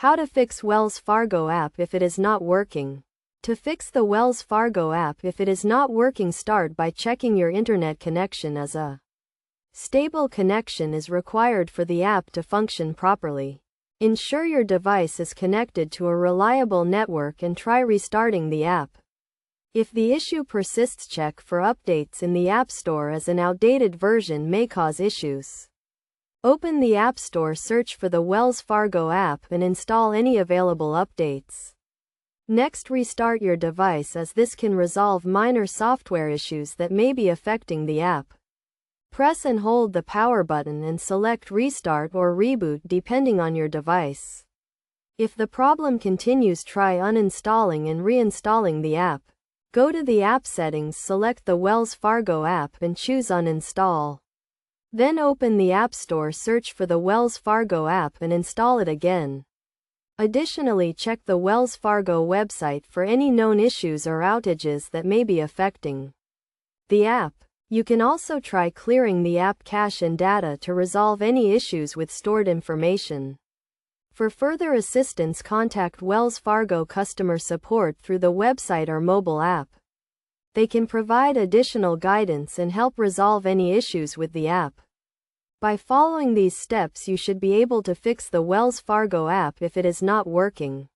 How to fix Wells Fargo app if it is not working. To fix the Wells Fargo app if it is not working, start by checking your internet connection, as a stable connection is required for the app to function properly. Ensure your device is connected to a reliable network and try restarting the app. If the issue persists, check for updates in the App Store, as an outdated version may cause issues. Open the App Store, search for the Wells Fargo app and install any available updates. Next, restart your device, as this can resolve minor software issues that may be affecting the app. Press and hold the power button and select restart or reboot depending on your device. If the problem continues, try uninstalling and reinstalling the app. Go to the app settings, select the Wells Fargo app and choose uninstall. Then open the App Store, search for the Wells Fargo app and install it again. Additionally, check the Wells Fargo website for any known issues or outages that may be affecting the app. You can also try clearing the app cache and data to resolve any issues with stored information. For further assistance, contact Wells Fargo customer support through the website or mobile app. They can provide additional guidance and help resolve any issues with the app. By following these steps, you should be able to fix the Wells Fargo app if it is not working.